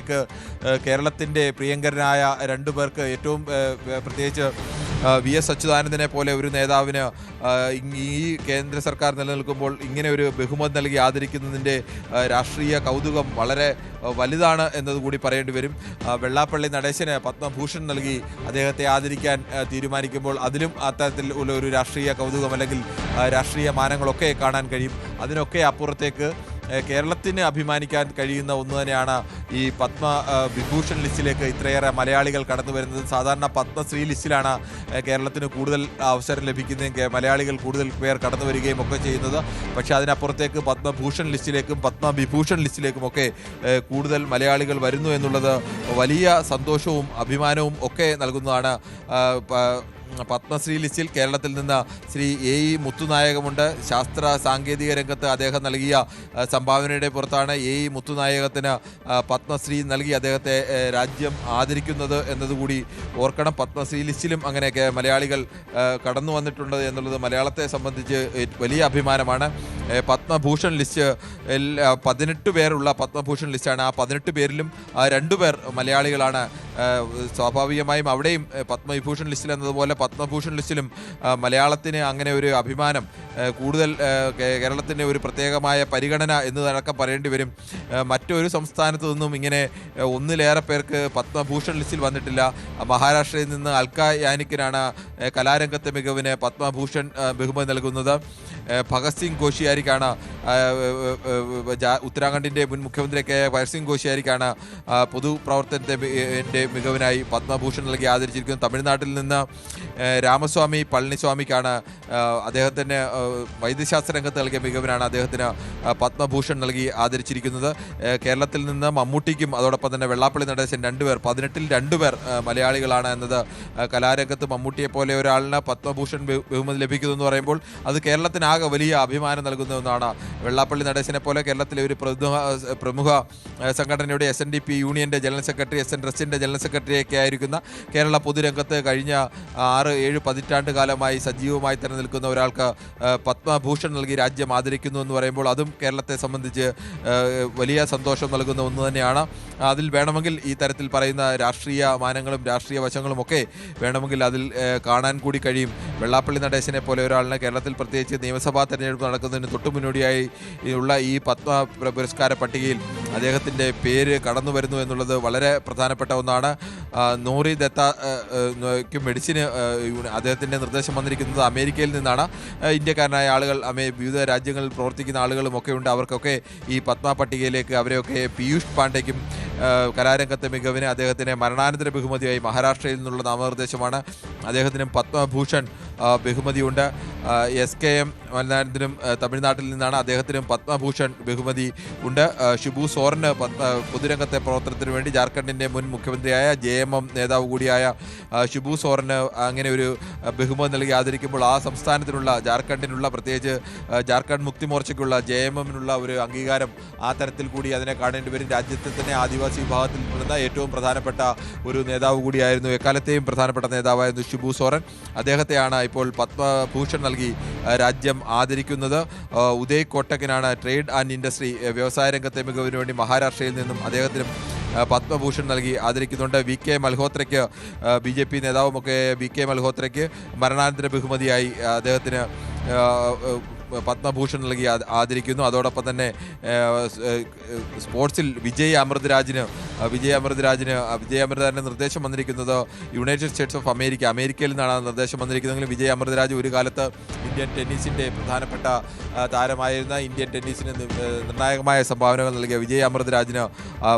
പേർക്ക്, കേരളത്തിൻ്റെ പ്രിയങ്കരനായ 2 പേർക്ക്, ഏറ്റവും പ്രത്യേകിച്ച് VS അച്യുതാനന്ദനെ പോലെ ഒരു നേതാവിന് ഈ കേന്ദ്ര സർക്കാർ നിലനിൽക്കുമ്പോൾ ഇങ്ങനെ ഒരു ബഹുമതി നൽകി ആദരിക്കുന്നതിൻ്റെ രാഷ്ട്രീയ കൗതുകം വളരെ വലുതാണ് എന്നതുകൂടി പറയേണ്ടി വരും. വെള്ളാപ്പള്ളി നടേശന് പത്മഭൂഷൺ നൽകി അദ്ദേഹത്തെ ആദരിക്കാൻ തീരുമാനിക്കുമ്പോൾ അതിലും അത്തരത്തിൽ ഉള്ള ഒരു രാഷ്ട്രീയ കൗതുകം അല്ലെങ്കിൽ രാഷ്ട്രീയ മാനങ്ങളൊക്കെ കാണാൻ കഴിയും. അതിനൊക്കെ അപ്പുറത്തേക്ക് കേരളത്തിന് അഭിമാനിക്കാൻ കഴിയുന്ന ഒന്ന് തന്നെയാണ് ഈ പത്മവിഭൂഷൺ ലിസ്റ്റിലേക്ക് ഇത്രയേറെ മലയാളികൾ കടന്നു വരുന്നത്. സാധാരണ പത്മശ്രീ ലിസ്റ്റിലാണ് കേരളത്തിന് കൂടുതൽ അവസരം ലഭിക്കുന്നതും മലയാളികൾ കൂടുതൽ പേർ കടന്നു വരികയും ഒക്കെ ചെയ്യുന്നത്. പക്ഷേ അതിനപ്പുറത്തേക്ക് പത്മഭൂഷൺ ലിസ്റ്റിലേക്കും പത്മവിഭൂഷൺ ലിസ്റ്റിലേക്കുമൊക്കെ കൂടുതൽ മലയാളികൾ വരുന്നു എന്നുള്ളത് വലിയ സന്തോഷവും അഭിമാനവും ഒക്കെ നൽകുന്നതാണ്. പത്മശ്രീ ലിസ്റ്റിൽ കേരളത്തിൽ നിന്ന് ശ്രീ AE മുത്തുനായകമുണ്ട്. ശാസ്ത്ര സാങ്കേതിക രംഗത്ത് അദ്ദേഹം നൽകിയ സംഭാവനയുടെ പുറത്താണ് AE മുത്തുനായകത്തിന് പത്മശ്രീ നൽകി അദ്ദേഹത്തെ രാജ്യം ആദരിക്കുന്നത് എന്നതുകൂടി ഓർക്കണം. പത്മശ്രീ ലിസ്റ്റിലും അങ്ങനെയൊക്കെ മലയാളികൾ കടന്നു വന്നിട്ടുണ്ട് എന്നുള്ളത് മലയാളത്തെ സംബന്ധിച്ച് വലിയ അഭിമാനമാണ്. പത്മഭൂഷൺ ലിസ്റ്റ് 18 പേരുള്ള പത്മഭൂഷൺ ലിസ്റ്റാണ്. ആ 18 പേരിലും 2 പേർ മലയാളികളാണ്. സ്വാഭാവികമായും അവിടെയും പത്മവിഭൂഷൺ ലിസ്റ്റിൽ എന്നതുപോലെ പത്മഭൂഷൺ ലിസ്റ്റിലും മലയാളത്തിന് അങ്ങനെ ഒരു അഭിമാനം, കൂടുതൽ കേരളത്തിൻ്റെ ഒരു പ്രത്യേകമായ പരിഗണന എന്ന് അടക്കം പറയേണ്ടി വരും. മറ്റൊരു സംസ്ഥാനത്തു നിന്നും ഇങ്ങനെ ഒന്നിലേറെ പേർക്ക് പത്മഭൂഷൺ ലിസ്റ്റിൽ വന്നിട്ടില്ല. മഹാരാഷ്ട്രയിൽ നിന്ന് അൽക്ക യാനിക്കിനാണ് കലാരംഗത്തെ മികവിന് പത്മഭൂഷൺ ബഹുമതി നൽകുന്നത്. ഭഗത് സിംഗ് കോശിയാരിക്കാണ്, ഉത്തരാഖണ്ഡിൻ്റെ മുൻ മുഖ്യമന്ത്രിയൊക്കെ ഭഗത് സിംഗ് കോശിയാരിക്കാണ് പൊതുപ്രവർത്തനത്തിൻ്റെ മികവിനായി പത്മഭൂഷൺ നൽകി ആദരിച്ചിരിക്കുന്നത്. തമിഴ്നാട്ടിൽ നിന്ന് രാമസ്വാമി പളനിസ്വാമിക്കാണ്, അദ്ദേഹത്തിന് വൈദ്യശാസ്ത്ര രംഗത്ത് നൽകിയ മികവിനാണ് അദ്ദേഹത്തിന് പത്മഭൂഷൺ നൽകി ആദരിച്ചിരിക്കുന്നത്. കേരളത്തിൽ നിന്ന് മമ്മൂട്ടിക്കും അതോടൊപ്പം തന്നെ വെള്ളാപ്പള്ളി നടേശൻ 2 പേർ, 18-ൽ 2 പേർ മലയാളികളാണ് എന്നത്. കലാരംഗത്ത് മമ്മൂട്ടിയെ പോലെ ഒരാളിന് പത്മഭൂഷൺ ബഹുമതി ലഭിക്കുന്നു എന്ന് പറയുമ്പോൾ അത് കേരളത്തിനാകെ വലിയ അഭിമാനം നൽകുന്ന ഒന്നാണ്. വെള്ളാപ്പള്ളി നടേശനെ പോലെ കേരളത്തിലെ ഒരു പ്രമുഖ സംഘടനയുടെ SNDP യൂണിയൻ്റെ ജനറൽ സെക്രട്ടറി, SN ട്രസ്റ്റിൻ്റെ ജനറൽ സെക്രട്ടറിയൊക്കെ ആയിരിക്കുന്ന, കേരള പൊതുരംഗത്ത് കഴിഞ്ഞ 6-7 പതിറ്റാണ്ട് കാലമായി സജീവമായി തന്നെ നിൽക്കുന്ന ഒരാൾക്ക് പത്മഭൂഷൺ നൽകി രാജ്യം ആദരിക്കുന്നു എന്ന് പറയുമ്പോൾ അതും കേരളത്തെ സംബന്ധിച്ച് വലിയ സന്തോഷം നൽകുന്ന ഒന്ന് തന്നെയാണ്. അതിൽ വേണമെങ്കിൽ ഈ തരത്തിൽ പറയുന്ന രാഷ്ട്രീയ മാനങ്ങളും രാഷ്ട്രീയ വശങ്ങളും ഒക്കെ വേണമെങ്കിൽ അതിൽ കാണാൻ കൂടി കഴിയും. വെള്ളാപ്പള്ളി നടേശനെ പോലെ ഒരാളിന് കേരളത്തിൽ പ്രത്യേകിച്ച് നിയമസഭാ തെരഞ്ഞെടുപ്പ് നടക്കുന്നതിന് തൊട്ടു മുന്നോടിയായി ഉള്ള ഈ പത്മ പുരസ്കാര പട്ടികയിൽ അദ്ദേഹത്തിൻ്റെ പേര് കടന്നു വരുന്നു എന്നുള്ളത് വളരെ പ്രധാനപ്പെട്ട ഒന്നാണ്. നോറി ദത്ത മെഡിസിന് അദ്ദേഹത്തിൻ്റെ നിർദ്ദേശം വന്നിരിക്കുന്നത് അമേരിക്കയിൽ നിന്നാണ്. ഇന്ത്യക്കാരനായ ആളുകൾ വിവിധ രാജ്യങ്ങളിൽ പ്രവർത്തിക്കുന്ന ആളുകളും ഒക്കെ ഉണ്ട്. അവർക്കൊക്കെ ഈ പത്മ പട്ടികയിലേക്ക് അവരെയൊക്കെ പീയൂഷ് പാണ്ഡെയ്ക്കും കലാരംഗത്തെ മികവിന് അദ്ദേഹത്തിന് മരണാനന്തര ബഹുമതിയായി മഹാരാഷ്ട്രയിൽ നിന്നുള്ള നാമനിർദ്ദേശമാണ്. അദ്ദേഹത്തിനും പത്മഭൂഷൺ ബഹുമതിയുണ്ട്. SKM മലനാരത്തിനും തമിഴ്നാട്ടിൽ നിന്നാണ്, അദ്ദേഹത്തിനും പത്മഭൂഷൺ ബഹുമതി ഉണ്ട്. ഷിബു സോറന് പൊതുരംഗത്തെ പ്രവർത്തനത്തിന് വേണ്ടി ജാർഖണ്ഡിൻ്റെ മുൻ മുഖ്യമന്ത്രിയായ JMM നേതാവ് കൂടിയായ ഷിബു സോറന് അങ്ങനെ ഒരു ബഹുമതി നൽകി ആദരിക്കുമ്പോൾ ആ സംസ്ഥാനത്തിനുള്ള, ജാർഖണ്ഡിനുള്ള, പ്രത്യേകിച്ച് ജാർഖണ്ഡ് മുക്തി മോർച്ചയ്ക്കുള്ള JMM-നുള്ള ഒരു അംഗീകാരം ആ തരത്തിൽ കൂടി അതിനെ കാണേണ്ടി വരും. രാജ്യത്തെ തന്നെ ആദിവാസി വിഭാഗത്തിൽ പെടുന്ന ഏറ്റവും പ്രധാനപ്പെട്ട ഒരു നേതാവ് കൂടിയായിരുന്നു, എക്കാലത്തെയും പ്രധാനപ്പെട്ട നേതാവായിരുന്നു ഷിബു സോറൻ. അദ്ദേഹത്തെയാണ് ഇപ്പോൾ പത്മഭൂഷൺ നൽകി രാജ്യം ആദരിക്കുന്നത്. ഉദയ് കോട്ടക്കിനാണ് ട്രേഡ് ആൻഡ് ഇൻഡസ്ട്രി, വ്യവസായ രംഗത്തെ മികവിന് വേണ്ടി മഹാരാഷ്ട്രയിൽ നിന്നും അദ്ദേഹത്തിനും പത്മഭൂഷൺ നൽകി ആദരിക്കുന്നുണ്ട്. VK മൽഹോത്രയ്ക്ക്, BJP നേതാവുമൊക്കെ VK മൽഹോത്രയ്ക്ക് മരണാനന്തര ബഹുമതിയായി അദ്ദേഹത്തിന് പത്മഭൂഷൺ നൽകി ആദരിക്കുന്നു. അതോടൊപ്പം തന്നെ സ്പോർട്സിൽ വിജയ് അമൃതരാജിന് നിർദ്ദേശം വന്നിരിക്കുന്നത് യുണൈറ്റഡ് സ്റ്റേറ്റ്സ് ഓഫ് അമേരിക്കയിൽ നിന്നാണ് നിർദ്ദേശം വന്നിരിക്കുന്നതെങ്കിലും വിജയ് അമൃതരാജ് ഒരു കാലത്ത് ഇന്ത്യൻ ടെന്നീസിൻ്റെ പ്രധാനപ്പെട്ട താരമായിരുന്ന, ഇന്ത്യൻ ടെന്നീസിന് നിർണായകമായ സംഭാവനകൾ നൽകിയ വിജയ് അമൃതരാജിന്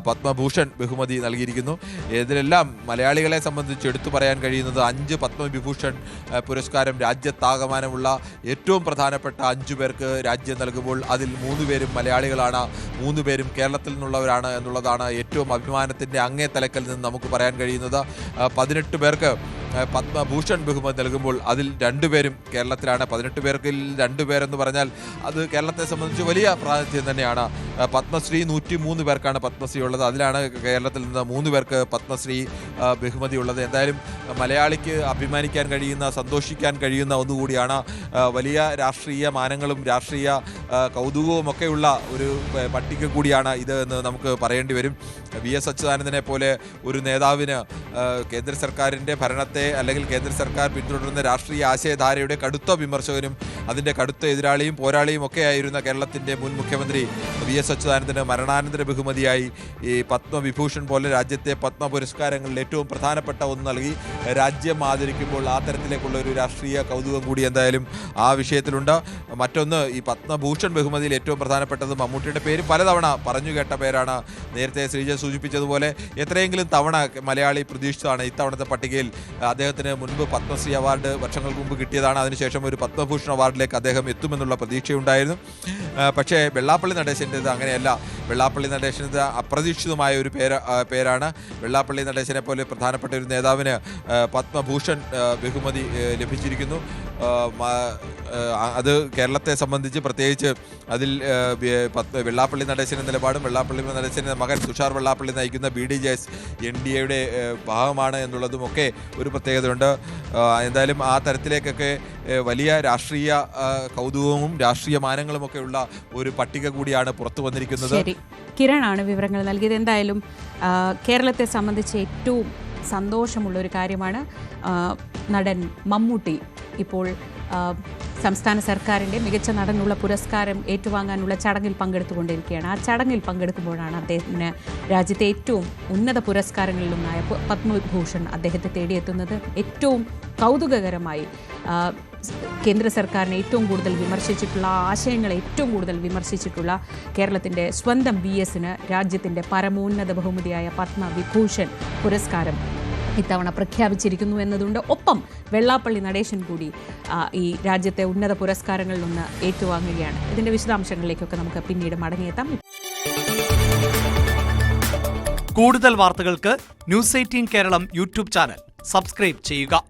പത്മഭൂഷൺ ബഹുമതി നൽകിയിരിക്കുന്നു. ഇതിലെല്ലാം മലയാളികളെ സംബന്ധിച്ച് എടുത്തു പറയാൻ കഴിയുന്നത് 5 പത്മവിഭൂഷൺ പുരസ്കാരം രാജ്യത്താകമാനമുള്ള ഏറ്റവും പ്രധാനപ്പെട്ട 5 പേർക്ക് രാജ്യം നൽകുമ്പോൾ അതിൽ 3 പേരും മലയാളികളാണ്, 3 പേരും കേരളത്തിൽ നിന്നുള്ളവരാണ് എന്നുള്ളതാണ് ഏറ്റവും അഭിമാനത്തിൻ്റെ അങ്ങേ തലക്കൽ നിന്ന് നമുക്ക് പറയാൻ കഴിയുന്നത്. 18 പേർക്ക് പത്മഭൂഷൺ ബഹുമതി നൽകുമ്പോൾ അതിൽ 2 പേരും കേരളത്തിലാണ്. 18 പേർക്കിൽ 2 പേരെന്ന് പറഞ്ഞാൽ അത് കേരളത്തെ സംബന്ധിച്ച് വലിയ പ്രാതിനിധ്യം തന്നെയാണ്. പത്മശ്രീ 103 പേർക്കാണ് പത്മശ്രീ ഉള്ളത്. അതിലാണ് കേരളത്തിൽ നിന്ന് 3 പേർക്ക് പത്മശ്രീ ബഹുമതി ഉള്ളത്. എന്തായാലും മലയാളിക്ക് അഭിമാനിക്കാൻ കഴിയുന്ന, സന്തോഷിക്കാൻ കഴിയുന്ന ഒന്നുകൂടിയാണ്. വലിയ രാഷ്ട്രീയ മാനങ്ങളും രാഷ്ട്രീയ കൗതുകവും ഒക്കെയുള്ള ഒരു പട്ടിക കൂടിയാണ് ഇത് എന്ന് നമുക്ക് പറയേണ്ടി വരും. VS അച്യുതാനന്ദനെ പോലെ ഒരു നേതാവിന് കേന്ദ്ര സർക്കാരിൻ്റെ ഭരണത്തെ അല്ലെങ്കിൽ കേന്ദ്ര സർക്കാർ പിന്തുടരുന്ന രാഷ്ട്രീയ ആശയധാരയുടെ കടുത്ത വിമർശകനും അതിൻ്റെ കടുത്ത എതിരാളിയും പോരാളിയും ഒക്കെ ആയിരുന്ന കേരളത്തിൻ്റെ മുൻ മുഖ്യമന്ത്രി VS അച്യുതാനന്ദന് മരണാനന്തര ബഹുമതിയായി ഈ പത്മവിഭൂഷൺ പോലെ രാജ്യത്തെ പത്മ പുരസ്കാരങ്ങളിൽ ഏറ്റവും പ്രധാനപ്പെട്ട ഒന്ന് നൽകി രാജ്യം ആദരിക്കുമ്പോൾ ആ തരത്തിലേക്കുള്ള ഒരു രാഷ്ട്രീയ കൗതുകം കൂടി എന്തായാലും ആ വിഷയത്തിലുണ്ട്. മറ്റൊന്ന്, ഈ പത്മഭൂഷൺ ബഹുമതിയിൽ ഏറ്റവും പ്രധാനപ്പെട്ടത് മമ്മൂട്ടിയുടെ പേര് പലതവണ പറഞ്ഞു കേട്ട പേരാണ്. നേരത്തെ ശ്രീജ സൂചിപ്പിച്ചതുപോലെ എത്രയെങ്കിലും തവണ മലയാളി പ്രതീക്ഷിച്ചതാണ്. ഇത്തവണത്തെ പട്ടികയിൽ അദ്ദേഹത്തിന് മുൻപ് പത്മശ്രീ അവാർഡ് വർഷങ്ങൾക്ക് മുമ്പ് കിട്ടിയതാണ്. അതിനുശേഷം ഒരു പത്മഭൂഷൺ അവാർഡിലേക്ക് അദ്ദേഹം എത്തുമെന്നുള്ള പ്രതീക്ഷയുണ്ടായിരുന്നു. പക്ഷേ വെള്ളാപ്പള്ളി നടേശൻ്റേത് അങ്ങനെയല്ല. വെള്ളാപ്പള്ളി നടേശനത് അപ്രതീക്ഷിതമായ ഒരു പേരാണ്. വെള്ളാപ്പള്ളി നടേശനെ പോലെ പ്രധാനപ്പെട്ട ഒരു നേതാവിന് പത്മഭൂഷൺ ബഹുമതി ലഭിച്ചിരിക്കുന്നു. അത് കേരളത്തെ സംബന്ധിച്ച് പ്രത്യേകിച്ച് അതിൽ വെള്ളാപ്പള്ളി നടേശൻ്റെ നിലപാടും വെള്ളാപ്പള്ളി നടേശൻ്റെ മകൻ തുഷാർ വെള്ളാപ്പള്ളി നയിക്കുന്ന BDJS NDAയുടെ ഭാഗമാണ് എന്നുള്ളതുമൊക്കെ ഒരു പ്രത്യേകതയുണ്ട്. എന്തായാലും ആ തരത്തിലേക്കൊക്കെ വലിയ രാഷ്ട്രീയ കൗതുകവും രാഷ്ട്രീയ മാനങ്ങളും ഒക്കെ ഉള്ള ഒരു പട്ടിക കൂടിയാണ് പുറത്തു വന്നിരിക്കുന്നത്. കിരണാണ് വിവരങ്ങൾ നൽകിയത്. എന്തായാലും കേരളത്തെ സംബന്ധിച്ച് ഏറ്റവും സന്തോഷമുള്ളൊരു കാര്യമാണ് നടൻ മമ്മൂട്ടി ഇപ്പോൾ സംസ്ഥാന സർക്കാരിൻ്റെ മികച്ച നടനുള്ള പുരസ്കാരം ഏറ്റുവാങ്ങാനുള്ള ചടങ്ങിൽ പങ്കെടുത്തുകൊണ്ടിരിക്കുകയാണ്. ആ ചടങ്ങിൽ പങ്കെടുക്കുമ്പോഴാണ് അദ്ദേഹത്തിന് രാജ്യത്തെ ഏറ്റവും ഉന്നത പുരസ്കാരങ്ങളിലൊന്നായ പത്മഭൂഷൺ അദ്ദേഹത്തെ തേടിയെത്തുന്നത്. ഏറ്റവും കൗതുകകരമായി കേന്ദ്ര സർക്കാരിനെ ഏറ്റവും കൂടുതൽ വിമർശിച്ചിട്ടുള്ള, ആശയങ്ങളെ ഏറ്റവും കൂടുതൽ വിമർശിച്ചിട്ടുള്ള കേരളത്തിൻ്റെ സ്വന്തം VSന് രാജ്യത്തിൻ്റെ പരമോന്നത ബഹുമതിയായ പത്മവിഭൂഷൺ പുരസ്കാരം ഇത്തവണ പ്രഖ്യാപിച്ചിരിക്കുന്നു എന്നതുകൊണ്ട് ഒപ്പം വെള്ളാപ്പള്ളി നടേശൻ കൂടി ഈ രാജ്യത്തെ ഉന്നത പുരസ്കാരങ്ങളിലൊന്ന് ഏറ്റുവാങ്ങുകയാണ്. ഇതിൻ്റെ വിശദാംശങ്ങളിലേക്കൊക്കെ നമുക്ക് പിന്നീട് മടങ്ങിയെത്താം. കൂടുതൽ വാർത്തകൾക്ക് News 18 Keralam YouTube channel subscribe ചെയ്യുക.